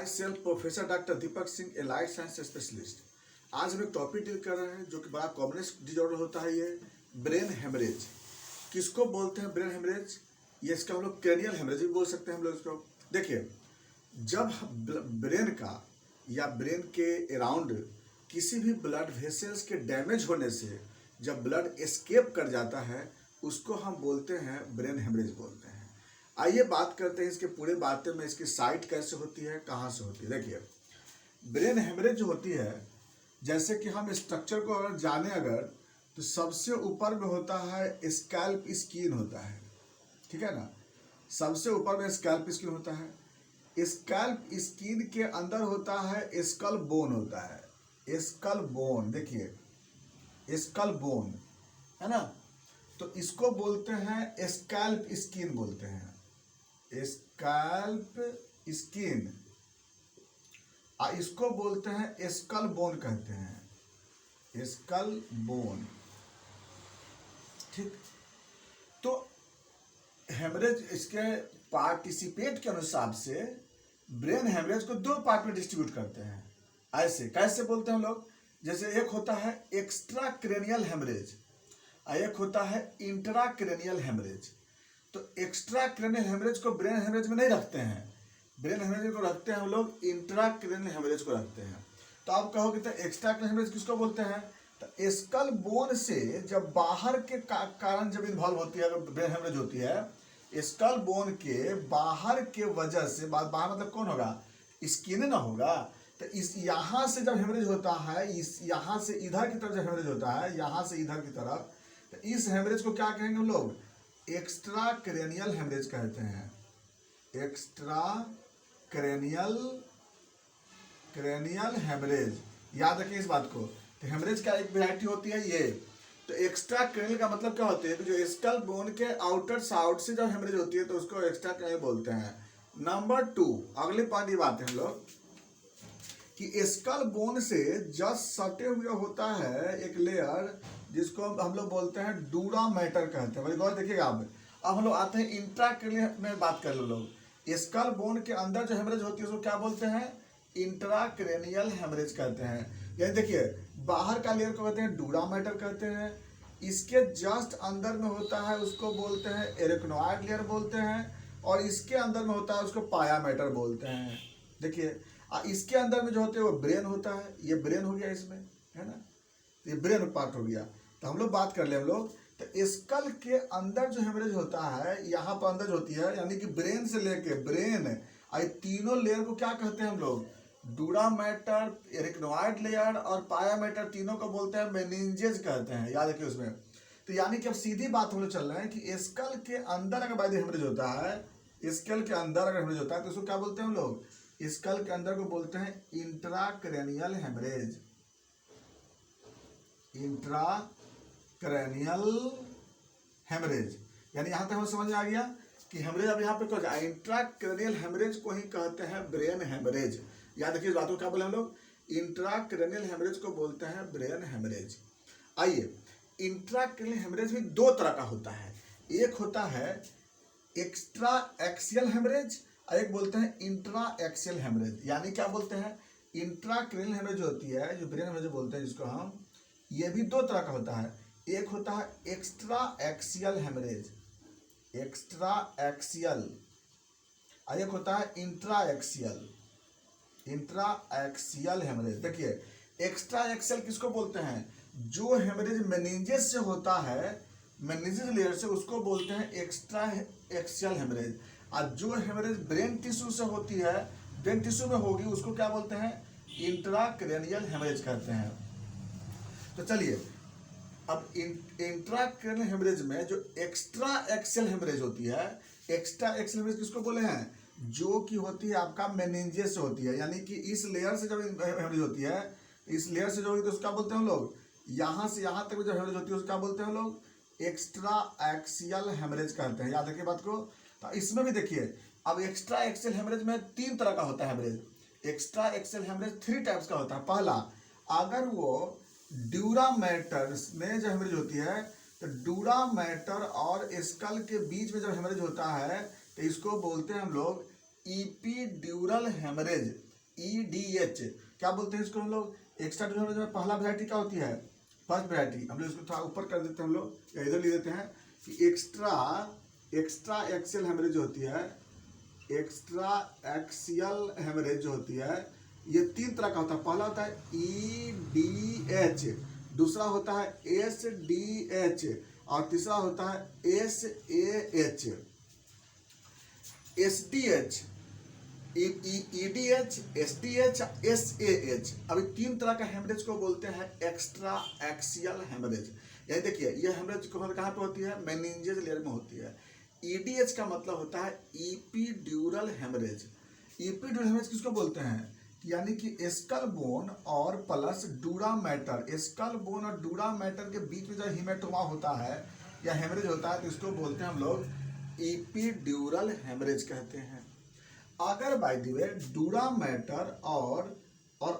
Self professor doctor Deepak Singh, ए life science specialist. आज हम एक टॉपिक डील कर रहे हैं जो कि बड़ा कॉमनेस्ट डिजॉर्डर होता है, ये ब्रेन हेमरेज। किसको बोलते हैं ब्रेन हेमरेज? ये इसका हम लोग क्रेनियल हेमरेज भी बोल सकते हैं हम लोग इसको। देखिए, जब ब्रेन का या ब्रेन के अराउंड किसी भी ब्लड वेसल्स के डैमेज होने से जब ब्लड एस्केप कर जाता है, उसको हम बोलते हैं ब्रेन हेमरेज बोलते हैं। आइए बात करते हैं इसके पूरे बातें में, इसकी साइट कैसे होती है, कहाँ से होती है। देखिए, ब्रेन हेमरेज जो होती है, जैसे कि हम स्ट्रक्चर को अगर जाने तो सबसे ऊपर में होता है स्कैल्प स्किन होता है, ठीक है ना। सबसे ऊपर में स्कैल्प स्किन होता है। स्कैल्प स्किन के अंदर होता है स्कल बोन होता है। स्कल बोन, देखिए स्कल बोन है ना, तो इसको बोलते हैं स्कैल्प स्किन बोलते हैं, स्कैल्प स्किन। इसको बोलते हैं स्कल बोन कहते हैं, स्कल बोन, ठीक। तो हेमरेज इसके पार्टिसिपेट के अनुसार से ब्रेन हेमरेज को दो पार्ट में डिस्ट्रीब्यूट करते हैं। ऐसे कैसे बोलते हैं लोग? जैसे एक होता है एक्स्ट्रा क्रेनियल हेमरेज और एक होता है इंट्रा क्रेनियल हेमरेज। तो एक्स्ट्रा क्रेनियल हेमरेज को ब्रेन हेमरेज में नहीं रखते हैं, ब्रेन हेमरेज को रखते हैं हम लोग इंट्रा क्रेनियल हेमरेज को रखते हैं। तो आप कहोगे तो एक्स्ट्रा क्रेनियल हेमरेज किसको बोलते हैं? तो स्कल बोन से जब बाहर के कारण जब इन्वॉल्व होती है, अगर ब्रेन हेमरेज होती है, स्कल बोन के बाहर के वजह से, बाहर मतलब कौन होगा? स्किन ना होगा। तो इस यहाँ से जब हेमरेज होता है, इस यहाँ से इधर की तरफ जब हेमरेज होता है, यहाँ से इधर की तरफ, तो इस हेमरेज को क्या कहेंगे हम लोग? एक्स्ट्रा क्रेनियल हेमरेज कहते हैं। एक्स्ट्रा क्रेनियल हेमरेज, याद रखिए इस बात को। तो हेमरेज का एक वैरायटी होती है ये। तो एक्स्ट्रा क्रेनियल का मतलब क्या होती है? तो जो स्कल बोन के आउटर साउड से जब हेमरेज होती है तो उसको एक्स्ट्रा क्रेनियल बोलते हैं। नंबर 2, अगली पार्ट ये बात है हम लोग कि स्कल बोन से जस्ट सटे हुए होता है एक लेयर, जिसको हम लोग बोलते हैं डूरा मैटर कहते हैं। मेरी गौर देखिएगा आप। अब हम लोग आते हैं इंट्रा क्रेनियल में बात कर लो लोग। स्कल बोन के अंदर जो हेमरेज होती है उसको क्या बोलते हैं? इंट्रा क्रेनियल हेमरेज कहते हैं। यानी देखिए, बाहर का लेयर को कहते हैं डूरा मैटर कहते हैं, इसके जस्ट अंदर में होता है उसको बोलते हैं एरेक्नोइड लेयर बोलते हैं, और इसके अंदर में होता है उसको पाया मैटर बोलते हैं। देखिए, इसके अंदर में जो होते हैं वो ब्रेन होता है। ये ब्रेन हो गया इसमें, है ना, ये ब्रेन पार्ट हो गया। तो हम लोग बात कर ले हम लोग, तो स्कल के अंदर जो हेमरेज होता है, यहाँ पर अंदर होती है, यानी कि ब्रेन से लेके ब्रेन, आई तीनों लेयर को क्या कहते हैं हम लोग? डूरा मैटर, एरिकनोइड लेयर और पाया मैटर, तीनों को बोलते हैं मेनिंजेज कहते हैं। याद रखिए उसमें। तो यानी कि अब सीधी बात हम लोग चल रहे हैं कि स्कल के अंदर अगर बाय हेमरेज होता है, स्कल के अंदर अगर हेमरेज होता है तो उसको क्या बोलते हैं हम लोग? स्कल के अंदर को बोलते हैं intra cranial haemorrhage. Intra cranial haemorrhage, यानी यहां तक हमें समझ में आ गया कि हेमरेज अब यहाँ पे क्या? इंट्रा क्रेनियल हेमरेज को ही कहते हैं ब्रेन हेमरेज। याद रखिए इस बात को, क्या बोले हम लोग? इंट्रा क्रेनियल हेमरेज को बोलते हैं ब्रेन हेमरेज। आइए, इंट्रा क्रेनियल हेमरेज भी दो तरह का होता है। एक होता है एक्स्ट्रा एक्सियल हेमरेज और एक बोलते हैं इंट्रा एक्सियल हेमरेज। यानी क्या बोलते हैं? इंट्रा क्रेनियल हेमरेज होती है, जो ब्रेन हेमरेज बोलते हैं जिसको हम, ये भी दो तरह का होता है। एक होता है extra axial haemorrhage, extra axial, और एक होता है intra axial, intra axial haemorrhage. देखिए, एक्स्ट्रा एक्सियल किसको बोलते हैं? जो हेमरेज मेनिंजेस से होता है, मेनिंजेस लेयर से, उसको बोलते हैं एक्स्ट्रा एक्सियल हेमरेज। और जो हेमरेज ब्रेन टिश्यू से होती है, ब्रेन टिश्यू में होगी, उसको क्या बोलते हैं? इंट्रा क्रेनियल हेमरेज कहते हैं। तो चलिए, अब इंट्रा क्रेनियल हेमरेज में जो एक्स्ट्रा एक्सियल हेमरेज होती है, एक्स्ट्रा एक्सियल हेमरेज किसको बोले हैं? जो कि होती है आपका मेनिंजेस से होती है। यानी कि इस लेयर से जब हेमरेज होती है, इस लेयर से जो होती है उसका बोलते हैं हम लोग, यहाँ से यहाँ तक जो हेमरेज होती है उसका बोलते हैं हम लोग एक्स्ट्रा एक्सियल हेमरेज कहते हैं। याद रखिए बात को। तो इसमें भी देखिए, अब एक्स्ट्रा एक्सियल हेमरेज में तीन तरह का होता है haemorrhage. Extra axial haemorrhage 3 types का होता है। पहला, अगर वो ड्यूरा मैटर में जब हेमरेज होती है, तो ड्यूरा मैटर और स्कल के बीच में जब हेमरेज होता है तो इसको बोलते हैं हम लोग ईपीड्यूरल हेमरेज। EDH क्या बोलते हैं इसको हम लोग? एक्स्ट्रा ड्यूरल हेमरेज में पहला वैरायटी क्या होती है? First variety. हम लोग इसको थोड़ा ऊपर कर देते हैं हम लोग, या इधर लिख देते हैं कि एक्स्ट्रा एक्सियल हेमरेज होती है, एक्स्ट्रा एक्सियल हेमरेज जो होती है ये 3 तरह का होता है। पहला होता है EDH, दूसरा होता है SDH और तीसरा होता है SAH। SDH, EDH, SDH, SAH, अभी 3 तरह का हेमरेज को बोलते हैं एक्स्ट्रा एक्सियल हेमरेज। यानी देखिए ये हेमरेज कहाँ पे होती है? मेनिंजेस लेयर में होती है। EDH का मतलब होता है इपिड्यूरल हेमरेज। इपिड्यूरल हेमरेज किसको बोलते हैं? यानी कि स्कल बोन और प्लस डूरा मैटर, स्कल बोन और डूरा मैटर के बीच में जो हीमेटोमा होता है या हेमरेज होता है तो इसको बोलते हैं हम लोग इपिड्यूरल हेमरेज कहते हैं। अगर बाय द वे डूरा मैटर और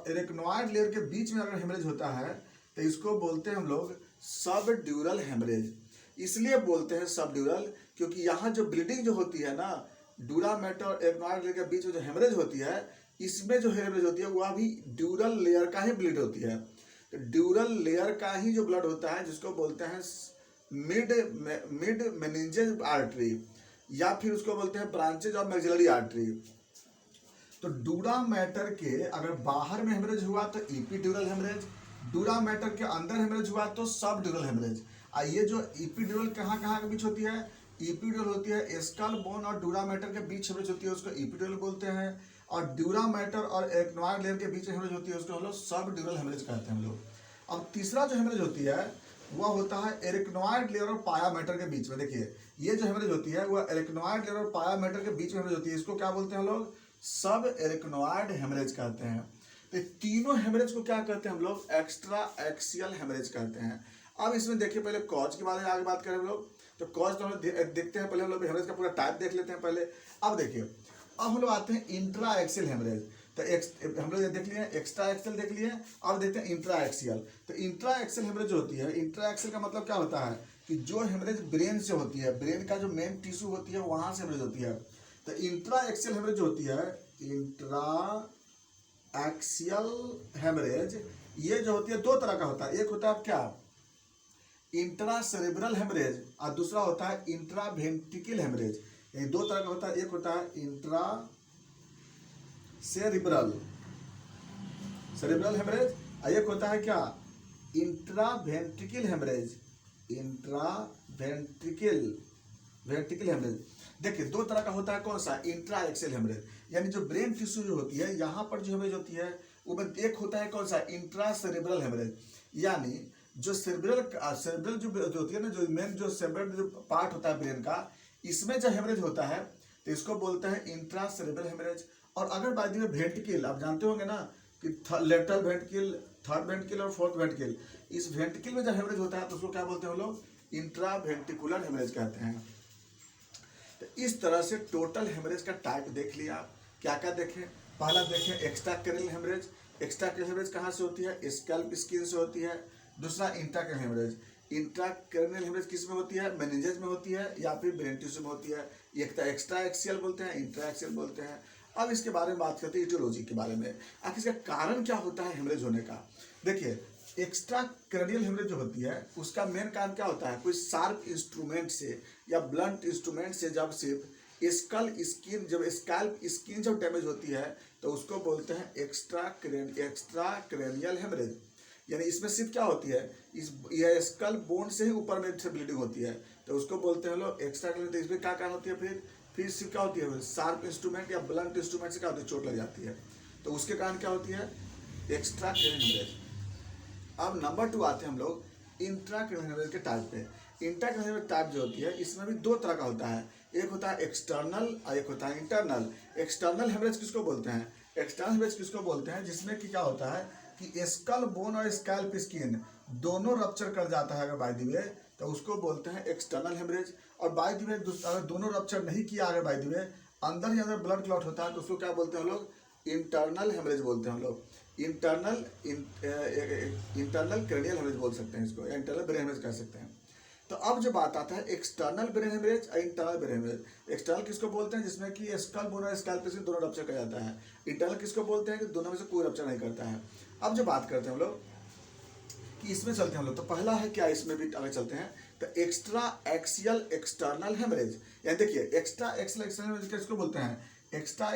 एरेक्नोइड लेयर के बीच में अगर हेमरेज होता है तो इसको बोलते हैं हम लोग सब ड्यूरल हेमरेज। इसलिए बोलते हैं सब ड्यूरल क्योंकि यहाँ जो ब्लीडिंग जो होती है ना, डूरा मैटर और एरेक्नोइड लेयर के बीच में जो हेमरेज होती है, इसमें जो हेमरेज होती है वह भी ड्यूरल लेयर का ही ब्लड होती है। तो ड्यूरल लेयर का ही जो ब्लड होता है जिसको बोलते हैं मिड मेनिंजेस आर्टरी, या फिर उसको बोलते हैं ब्रांचेज ऑफ मैक्सिलरी आर्टरी। तो डूरा मैटर के अगर बाहर में हेमरेज हुआ तो इपिड्यूरल हेमरेज, डूरा मैटर के अंदर हेमरेज हुआ तो सब ड्यूरल हेमरेज। ये जो इपिड्यूरल कहाँ कहाँ के बीच होती है? इपिड्यूरल होती है स्कल बोन और डूरा मैटर के बीच हेमरेज होती है, उसको इपिड्यूरल बोलते हैं। और ड्यूरा मैटर और एरेक्नोइड लेयर के बीच हेमरेज होती है उसको हम लोग सब ड्यूरल हेमरेज कहते हैं हम लोग। अब तीसरा जो हेमरेज होती है वह होता है एरेक्नोइड लेयर और पाया मैटर के बीच में। देखिए ये जो हेमरेज होती है वह एरेक्नोइड लेयर और पाया मैटर के बीच में हेमरेज होती है, इसको क्या बोलते हैं हम लोग? सब एरेक्नोइड हेमरेज कहते हैं। तो तीनों हेमरेज को क्या कहते हैं हम लोग? एक्स्ट्रा एक्सियल हेमरेज कहते हैं। अब इसमें देखिए पहले कॉज के बारे में आगे बात करें हम लोग। तो कॉज तो हम लोग देखते हैं, पहले हम लोग हेमरेज का पूरा टाइप देख लेते हैं पहले। अब देखिए अब हम लोग आते हैं इंट्रा एक्सियल हेमरेज। तो हम लोग देख लिए एक्स्ट्रा एक्सियल देख लिए, अब देखते हैं इंट्रा एक्सियल। तो इंट्रा एक्सियल हेमरेज होती है, इंट्रा एक्सियल का मतलब क्या होता है कि जो हेमरेज ब्रेन से होती है, ब्रेन का जो मेन टिश्यू होती है वहां से हेमरेज होती है। तो इंट्रा एक्सियल हेमरेज होती है, इंट्रा एक्सियल हेमरेज ये जो होती है 2 तरह का होता है। एक होता है क्या? इंट्रा सेरेब्रल हेमरेज और दूसरा होता है इंट्रा वेंट्रिकल हेमरेज। ये 2 तरह का होता है। एक होता है इंट्रा सेरेब्रल हेमरेज और एक होता है क्या? Intra ventricle haemorrhage, intra ventricle haemorrhage. देखिए 2 तरह का होता है। कौन सा? इंट्रा एक्सियल हेमरेज, यानी जो ब्रेन टिश्यू जो होती है यहाँ पर जो हेमरेज होती है वो एक होता है कौन सा? इंट्रा सेरेब्रल हेमरेज, यानी जो सेरेब्रल जो होती है ना, जो मेन जो सेरेब्रल जो पार्ट होता है ब्रेन का, इसमें जो हेमरेज होता है तो इसको बोलते हैं इंट्रा सेरेब्रल हेमरेज। और अगर बाय द वे वेंट्रिकल, आप जानते होंगे ना कि लेटरल वेंट्रिकल, थर्ड वेंट्रिकल और फोर्थ वेंट्रिकल, इस वेंट्रिकल में जब हेमरेज होता है तो उसको क्या बोलते हैं हम लोग? इंट्रा वेंट्रिकुलर हेमरेज कहते हैं। तो इस तरह से टोटल हेमरेज का टाइप देख लिया आप। क्या क्या देखें? पहला देखें extra cranial haemorrhage. Extra cranial haemorrhage कहाँ से होती है? स्कैल्प स्किन से होती है। दूसरा intra cranial haemorrhage. Intra cranial haemorrhage किस में होती है? मेनिंजेस में होती है या फिर ब्रेन टिश्यू में होती है। एक तो एक्स्ट्रा एक्सियल बोलते हैं, इंट्रा एक्सियल बोलते हैं। अब इसके बारे में बात करते हैं इटियोलॉजी के बारे में। आखिर इसका कारण क्या होता है हेमरेज होने का? देखिए एक्स्ट्रा कैरनियल हेमरेज जो होती है उसका मेन कारण क्या होता है? कोई शार्प इंस्ट्रूमेंट से या ब्लंट इंस्ट्रूमेंट से जब सिर्फ स्कैल्प स्किन जब डैमेज होती है तो उसको बोलते हैं एक्स्ट्रा कैरनियल हेमरेज। यानी इसमें सिर्फ क्या होती है? यह स्कल बोन से ही ऊपर में ब्लीडिंग होती है तो उसको बोलते हैं लोग एक्स्ट्रा कैरनियल। इसमें क्या कारण होती है? फिर सिर्फ क्या होती है? शार्प इंस्ट्रूमेंट या ब्लंट इंस्ट्रूमेंट से क्या होती है? चोट लग जाती है, तो उसके कारण क्या होती है? Extra cranial haemorrhage. अब नंबर 2 आते हैं हम लोग इंट्रा कैरनियल हेमरेज के टाइप पे। इंट्रा कैरनियल हेमरेज टाइप जो होती है इसमें भी 2 तरह का होता है। एक होता है एक्सटर्नल और एक होता है इंटरनल। एक्सटर्नल हेमरेज किसको बोलते हैं? एक्सटर्नल हेमरेज किसको बोलते हैं? जिसमें कि क्या होता है कि स्कल बोन और स्कैल्प स्किन दोनों रप्चर कर जाता है अगर बाय द वे, तो उसको बोलते हैं एक्सटर्नल हेमरेज। और बाय द वे अगर दोनों रप्चर नहीं किया अगर बाय द वे अंदर ही अंदर ब्लड क्लॉट होता है तो उसको क्या बोलते हैं हम लोग? इंटरनल हेमरेज बोलते हैं हम लोग। इंटरनल कैरनियल हेमरेज बोल सकते हैं इसको, या इंटरनल ब्रेन हेमरेज कह सकते हैं। तो अब जो बात आता है एक्सटर्नल ब्रेन हेमरेज और इंटरनल ब्रेन हेमरेज। एक्सटर्नल किसको बोलते हैं? जिसमें कि स्कल बोन और स्कैल्प दोनों रप्चर कर जाता है। इंटरनल किसको बोलते हैं? कि दोनों में से कोई रप्चर नहीं करता है। अब जो बात करते हैं हम लोग कि इसमें चलते हैं हम लोग, तो पहला है क्या, इसमें भी आगे चलते हैं, तो एक्स्ट्रा एक्सियल एक्सटर्नल हेमरेज। यानी देखिए एक्स्ट्रा एक्सियल एक्सटर्नल हेमरेज किसको बोलते हैं? एक्स्ट्रा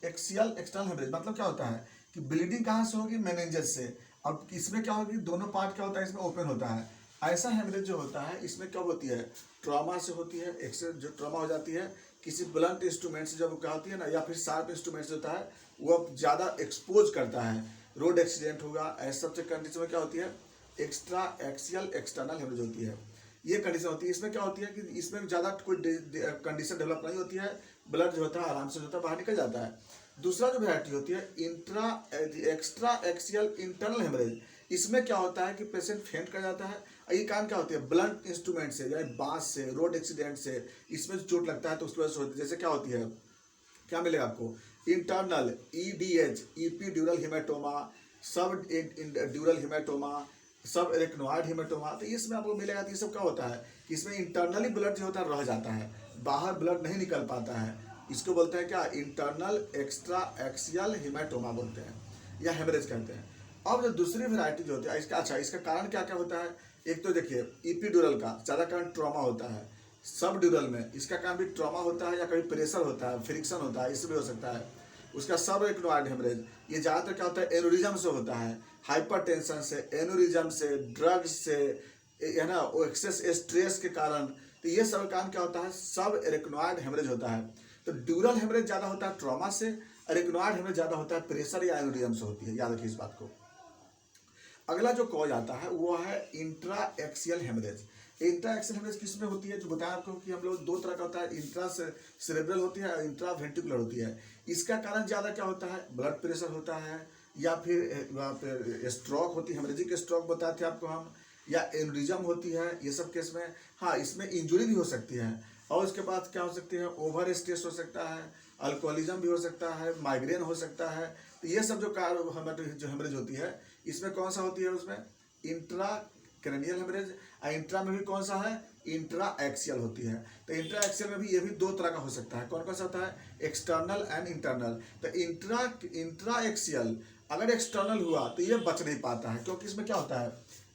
एक्सियल एक्सटर्नल हेमरेज मतलब क्या होता है कि ब्लीडिंग कहाँ से होगी? मेनिंजेस से। अब इसमें क्या होगी? दोनों पार्ट क्या होता है इसमें? ओपन होता है। ऐसा हेमरेज जो होता है इसमें कब होती है? ट्रॉमा से होती है। एक से जो ट्रॉमा हो जाती है किसी ब्लंट इंस्ट्रूमेंट से जब क्या होती है ना, या फिर शार्प इंस्ट्रूमेंट से होता है, वो अब ज़्यादा एक्सपोज करता है, रोड एक्सीडेंट होगा, ऐसे सबसे कंडीशन में क्या होती है? एक्स्ट्रा एक्सियल एक्सटर्नल हेमरेज होती है। ये कंडीशन होती है। इसमें क्या होती है कि इसमें ज़्यादा कोई कंडीशन डेवलप नहीं होती है, ब्लड जो होता है आराम से जो होता है बाहर निकल जाता है। दूसरा जो वैरायटी होती है एक्स्ट्रा एक्सियल इंटरनल हेमरेज। इसमें क्या होता है कि पेशेंट फेंट कर जाता है। ये कारण क्या होती है? ब्लंट इंस्ट्रूमेंट से, यानी बांस से, रोड एक्सीडेंट से, इसमें चोट लगता है तो उसकी वजह से होती है। जैसे क्या होती है, क्या मिलेगा आपको? इंटरनल EDH इपीड्यूरल हेमाटोमा, सब ड्यूरल हेमाटोमा, सब एरेक्नोइड हेमाटोमा। तो इसमें आपको मिलेगा। तो ये सब क्या होता है कि इसमें इंटरनली ब्लड जो होता है रह जाता है, बाहर ब्लड नहीं निकल पाता है। इसको बोलते हैं क्या? इंटरनल एक्स्ट्रा एक्सियल हेमाटोमा बोलते हैं या हेमरेज कहते हैं। अब जो दूसरी वैरायटी जो होती है इसका, अच्छा इसका कारण क्या क्या होता है? एक तो देखिए इपीड्यूरल का ज़्यादा कारण ट्रॉमा होता है। सब ड्यूरल में इसका कारण भी ट्रॉमा होता है, या कभी प्रेशर होता है, फ्रिक्शन होता है, इससे भी हो सकता है। उसका सब एरेक्नोइड हेमरेज, ये ज़्यादातर क्या होता है? एनुरिज्म से होता है, हाइपरटेंशन से, एनुरिज्म से, ड्रग्स से, है ना, एक्सेस स्ट्रेस के कारण। तो ये सब कारण क्या होता है? सब एरेक्नोइड हेमरेज होता है। तो ड्यूरल हेमरेज ज़्यादा होता है ट्रॉमा से, एरेक्नोइड हेमरेज ज़्यादा होता है प्रेशर या एनुरिज्म से होती है। याद रखिए इस बात को। अगला जो कॉज आता है वो है intra axial haemorrhage. Intra axial haemorrhage किस में होती है? जो बताया आपको कि हम लोग दो तरह का होता है, इंट्रा सेरेब्रल होती है और इंट्रा वेंट्रिकुलर होती है। इसका कारण ज़्यादा क्या होता है? ब्लड प्रेशर होता है, या फिर वहाँ पे स्ट्रोक होती है, हेमरेजिक स्ट्रोक बताए थे आपको हम, या एनुरिज्म होती है। ये सब केस में हाँ इसमें इंजुरी भी हो सकती है। और उसके बाद क्या हो सकती है? ओवर स्ट्रेस हो सकता है, अल्कोहलिज्म भी हो सकता है, माइग्रेन हो सकता है। तो ये सब जो जो हेमरेज होती है इसमें कौन सा होती है? उसमें इंट्रा क्रेनियल हेमरेज। इंट्रा में भी कौन सा है? इंट्रा एक्सियल होती है। तो इंट्रा एक्सियल में भी ये भी दो तरह का हो सकता है। कौन कौन सा होता है? External and internal. तो इंट्रा एक्सियल अगर एक्सटर्नल हुआ तो ये बच नहीं पाता है, क्योंकि इसमें क्या होता है?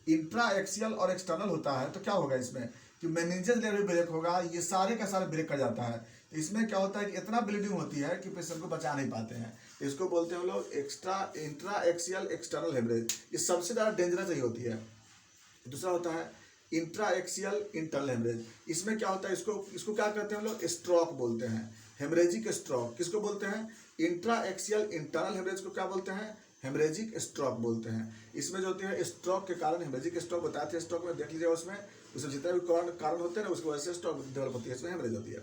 इंट्रा एक्सियल और एक्सटर्नल होता है तो क्या होगा इसमें कि मेनिंजेस लेवल ब्रेक होगा, ये सारे का सारा ब्रेक कर जाता है। तो इसमें क्या होता है कि इतना ब्लीडिंग होती है कि पेशेंट को बचा नहीं पाते हैं। तो इसको बोलते हैं हम लोग इंट्रा एक्सियल एक्सटर्नल हेमरेज। ये सबसे ज़्यादा डेंजरस ही होती है। दूसरा होता है इंट्रा एक्सियल इंटरनल हेमरेज। इसमें क्या होता है? इसको क्या कहते हैं हम लोग? स्ट्रोक बोलते हैं, हेमरेजिक स्ट्रोक। किसको बोलते हैं? इंट्रा एक्सियल इंटरनल हेमरेज को क्या बोलते हैं? हेमरेजिक स्ट्रोक बोलते हैं। इसमें जो होती है स्ट्रोक के कारण, हेमरेजिक स्ट्रोक बताए थे, स्ट्रोक में देख लीजिए, उसमें जितने भी कारण होते हैं ना उसकी वजह से स्ट्रोक डेवलप होती है, इसमें हेमरेज होती है।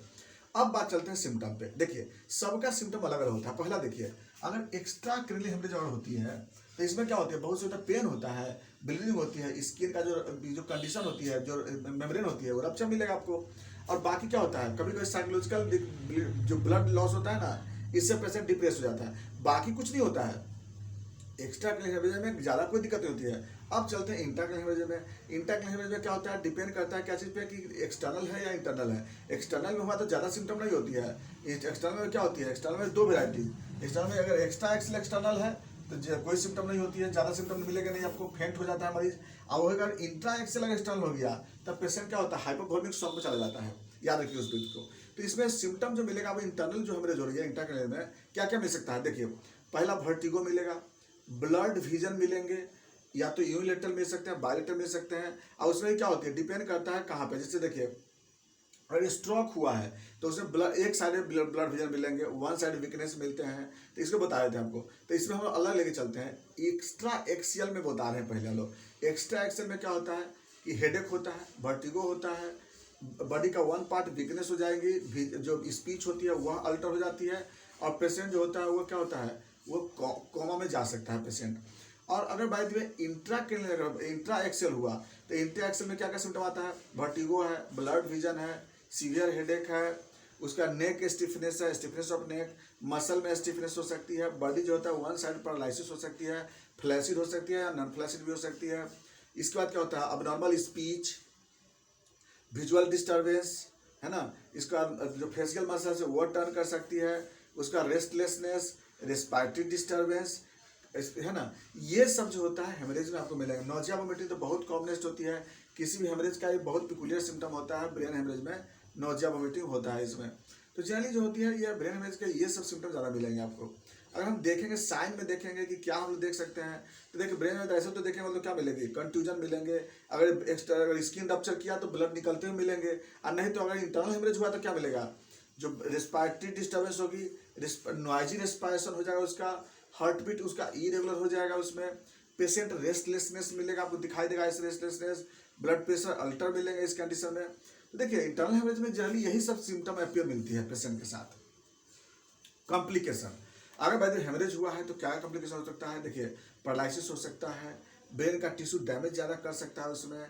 अब बात चलते हैं सिम्टम पे। देखिए सबका सिम्टम अलग अलग होता है। पहला देखिए, अगर एक्स्ट्रा क्रेनियल हेमरेज अगर होती है तो इसमें क्या होती है? बहुत से होता है, पेन होता है, ब्लीडिंग होती है, स्किन का जो कंडीशन होती है, जो मेम्ब्रेन होती है वो रप्चर मिलेगा आपको। और बाकी क्या होता है? कभी कभी साइकोलॉजिकल जो ब्लड लॉस होता है ना, इससे पेशेंट डिप्रेस हो जाता है। बाकी कुछ नहीं होता है। एक्स्ट्रा क्लिनिकल हेमरेज में ज़्यादा कोई दिक्कत नहीं होती है। अब चलते हैं इंट्रा क्लिनिकल हेमरेज में। इंट्रा क्लिनिकल हेमरेज में क्या होता है? डिपेंड करता है क्या चीज़ पे, कि एक्सटर्नल है या इंटरनल है। एक्सटर्नल में हुआ तो ज़्यादा सिम्टम नहीं होती है। एक्सटर्नल में क्या होती है? एक्सटर्नल में दो वेराइटी। एक्सटर्नल में अगर एक्स्ट्रा एक्सियल एक्सटर्नल है तो कोई सिम्टम नहीं होती है, ज़्यादा सिम्टम मिलेगा नहीं आपको, फेंट हो जाता है मरीज। अब अगर इंट्रा एक्सियल एक्सटर्नल हो गया तब पेशेंट क्या होता है? हाइपोवोमिक शॉक में चला जाता है। याद रखिए उस चीज़ को। तो इसमें सिम्टम जो मिलेगा अब इंटरनल जो हेमरेज हो रही है इंट्रा क्लिनिकल में क्या क्या मिल सकता है? देखिए पहला वर्टिगो मिलेगा, ब्लड विजन मिलेंगे, या तो यूनिलेटरल मिल सकते हैं, बायलेटरल मिल सकते हैं। और उसमें क्या होती है? डिपेंड करता है कहाँ पे। जैसे देखिए अगर स्ट्रोक हुआ है तो उसमें ब्लड एक साइड ब्लड विजन मिलेंगे, वन साइड वीकनेस मिलते हैं। तो इसको बता रहे थे आपको। तो इसमें हम अलग लेके चलते हैं। एक्स्ट्रा एक्सियल में बता रहे हैं पहले हम लोग। एक्स्ट्रा एक्सियल में क्या होता है कि हेडेक होता है, वर्टिगो होता है, बॉडी का वन पार्ट वीकनेस हो जाएगी, जो स्पीच होती है वह अल्टर हो जाती है, और पेशेंट जो होता है वो क्या होता है? वो कोमा में जा सकता है पेशेंट। और अगर by the way intra axial हुआ तो इंट्रा एक्सेल में क्या क्या सिम्टम आता है? वर्टिगो है, ब्लड विजन है, सीवियर हेडेक है, उसका नेक स्टिफनेस है, स्टिफनेस ऑफ नेक, मसल में स्टिफनेस हो सकती है, बॉडी जो होता है वन साइड पैरालिसिस हो सकती है, फ्लैसिड हो सकती है या नॉन फ्लैसिड भी हो सकती है। इसके बाद क्या होता है? अबनॉर्मल स्पीच, विजुअल डिस्टर्बेंस, है ना, इसका जो फेशियल मसल्स है वो टर्न कर सकती है, उसका रेस्टलेसनेस, रेस्पिरेटरी डिस्टर्बेंस, है ना, ये सब जो होता है हेमरेज में आपको मिलेगा। नोजिया वोमिटिंग तो बहुत कॉमनेस्ट होती है, किसी भी हेमरेज का ये बहुत पिकुलियर सिम्टम होता है, ब्रेन हेमरेज में नोजिया वोमिटिंग होता है इसमें। तो जनरली जो होती है ये ब्रेन हेमरेज के ये सब सिम्टम ज़्यादा मिलेंगे आपको। अगर हम देखेंगे साइन में देखेंगे कि क्या हम लोग देख सकते हैं, तो देखिए ब्रेन में ऐसे तो देखेंगे मतलब क्या मिलेगी, कंट्यूजन मिलेंगे, अगर एक्स्ट्रा अगर स्किन रप्चर किया तो ब्लड निकलते हुए मिलेंगे, और नहीं तो अगर इंटरनल हेमरेज हुआ तो क्या मिलेगा, जो रेस्पिरेटरी डिस्टर्बेंस होगी, नॉइजी रेस्पिरेशन हो जाएगा उसका, हार्ट बीट उसका इरेगुलर हो जाएगा, उसमें पेशेंट रेस्टलेसनेस मिलेगा, आपको दिखाई देगा इस रेस्टलेसनेस, ब्लड प्रेशर अल्टर मिलेंगे इस कंडीशन में। तो देखिए इंटरनल हेमरेज में जनरली यही सब सिम्टम अपियर मिलती है पेशेंट के साथ। कॉम्प्लिकेशन, अगर बाय द हेमरेज हुआ है तो क्या कॉम्प्लिकेशन हो सकता है, देखिए पैरालिसिस हो सकता है, ब्रेन का टिश्यू डैमेज ज़्यादा कर सकता है, उसमें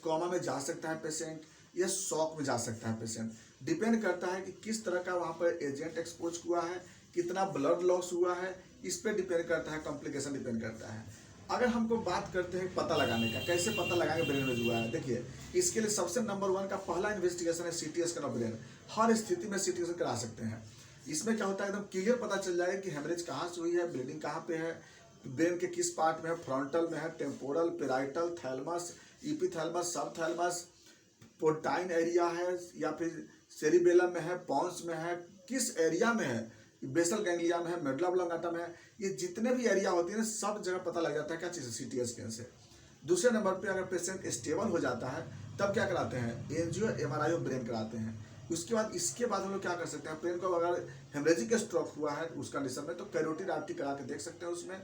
कोमा में जा सकता है पेशेंट, या शॉक में जा सकता है पेशेंट। डिपेंड करता है कि किस तरह का वहाँ पर एजेंट एक्सपोज हुआ है, कितना ब्लड लॉस हुआ है, इस पर डिपेंड करता है, कॉम्प्लिकेशन डिपेंड करता है। अगर हमको बात करते हैं पता लगाने का, कैसे पता लगाएंगे ब्रेन में हुआ है, देखिए इसके लिए सबसे नंबर 1 का पहला इन्वेस्टिगेशन है सीटी स्कैन ऑफ ब्रेन। हर स्थिति में सीटी स्कैन करा सकते हैं। इसमें क्या होता है, एकदम क्लियर पता चल जाएगा कि हेमरेज कहाँ से हुई है, ब्लीडिंग कहाँ पे है, ब्रेन के किस पार्ट में है, फ्रंटल में है, टेम्पोरल, पेराइटल, थैलमस, इपीथैलमस, सब थैलमस, पोर्टाइन एरिया है, या फिर सेरिबेलम में है, पॉन्स में है, किस एरिया में है, बेसल गैंग्लिया में है, मेडुला ऑब्लोंगाटा में है, ये जितने भी एरिया होती है ना सब जगह पता लग जाता है क्या चीज़ है, सीटी स्कैन से। दूसरे नंबर पे अगर पेशेंट स्टेबल हो जाता है तब क्या कराते हैं, एंजियो एमआरआई ऑफ ब्रेन कराते हैं। उसके बाद इसके बाद हम लोग क्या कर सकते हैं, ब्रेन को अगर हेमरेजिक स्ट्रोक हुआ है उस कंडीशन में तो कैरोटिड आर्टरी करा के देख सकते हैं उसमें।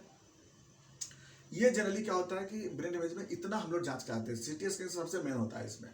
ये जनरली क्या होता है कि ब्रेन हेमरेज में इतना हम लोग जांच कराते हैं, सीटी स्कैन सबसे मेन होता है इसमें।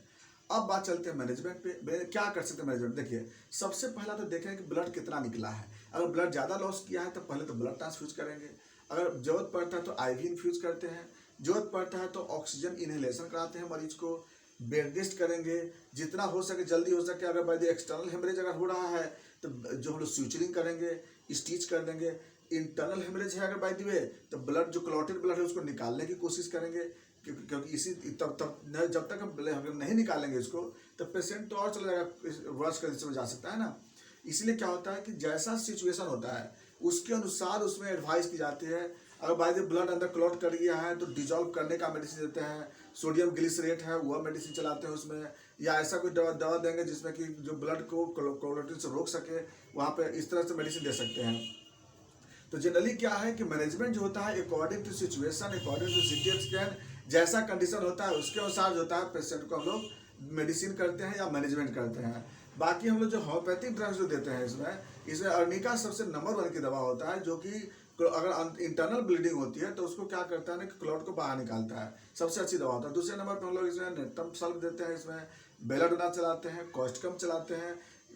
अब बात चलते हैं मैनेजमेंट पे, क्या कर सकते हैं मैनेजमेंट। देखिए सबसे पहला तो देखें कि ब्लड कितना निकला है, अगर ब्लड ज़्यादा लॉस किया है तो पहले तो ब्लड ट्रांसफ्यूज करेंगे, अगर जरूरत पड़ता है तो आईवी इन्फ्यूज करते हैं, जरूरत पड़ता है तो ऑक्सीजन इनहेलेशन कराते हैं मरीज को, बेड रेस्ट करेंगे, जितना हो सके जल्दी हो सके। अगर बाय द एक्सटर्नल हेमरेज अगर हो रहा है तो जो हम लोग स्यूचरिंग करेंगे, स्टिच कर देंगे। इंटरनल हेमरेज है अगर बाय द वे तो ब्लड जो क्लॉटेड ब्लड है उसको निकालने की कोशिश करेंगे, क्योंकि इसी तब जब तक हम नहीं निकालेंगे इसको तब पेशेंट तो और चला जाएगा, वर्स कंडीशन में जा सकता है ना। इसलिए क्या होता है कि जैसा सिचुएशन होता है उसके अनुसार उसमें एडवाइस की जाती है। अगर बाय द ब्लड अंदर क्लॉट कर गया है तो डिजॉल्व करने का मेडिसिन देते हैं, सोडियम ग्लिसरेट है वह मेडिसिन चलाते हैं उसमें, या ऐसा कोई दवा देंगे जिसमें कि जो ब्लड को क्लॉटिंग से रोक सके, वहाँ पे इस तरह से मेडिसिन दे सकते हैं। तो जनरली क्या है कि मैनेजमेंट जो होता है according to situation, according to CT scan, जैसा कंडीशन होता है उसके अनुसार जो होता है पेशेंट को हम लोग मेडिसिन करते हैं या मैनेजमेंट करते हैं। बाकी हम लोग जो होम्योपैथिक ड्रग्स जो देते हैं इसमें अर्निका सबसे नंबर 1 की दवा होता है, जो कि अगर इंटरनल ब्लीडिंग होती है तो उसको क्या करता है ना कि क्लॉट को बाहर निकालता है, सबसे अच्छी दवा होता है। दूसरे नंबर पर हम लोग इसमें नेटम सल्फ देते हैं, इसमें बेलाडोना चलाते हैं, कॉस्टकम चलाते हैं,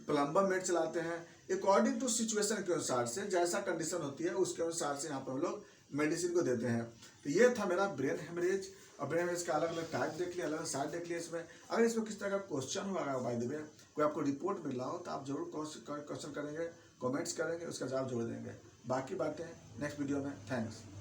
प्लम्बम मेड चलाते हैं। अकॉर्डिंग टू सिचुएशन के अनुसार से जैसा कंडीशन होती है उसके अनुसार से यहाँ पर हम लोग मेडिसिन को देते हैं। तो ये था मेरा ब्रेन हेमरेज, और ब्रेन हेमरेज का अलग अलग टाइप देख लिया, अलग अलग साइड देख लिया। इसमें अगर इसमें किस तरह का क्वेश्चन हुआ बाय द वे, कोई आपको रिपोर्ट मिल रहा हो तो आप जरूर क्वेश्चन करेंगे, कमेंट्स करेंगे, उसका जवाब जरूर देंगे। बाकी बातें नेक्स्ट वीडियो में। थैंक्स।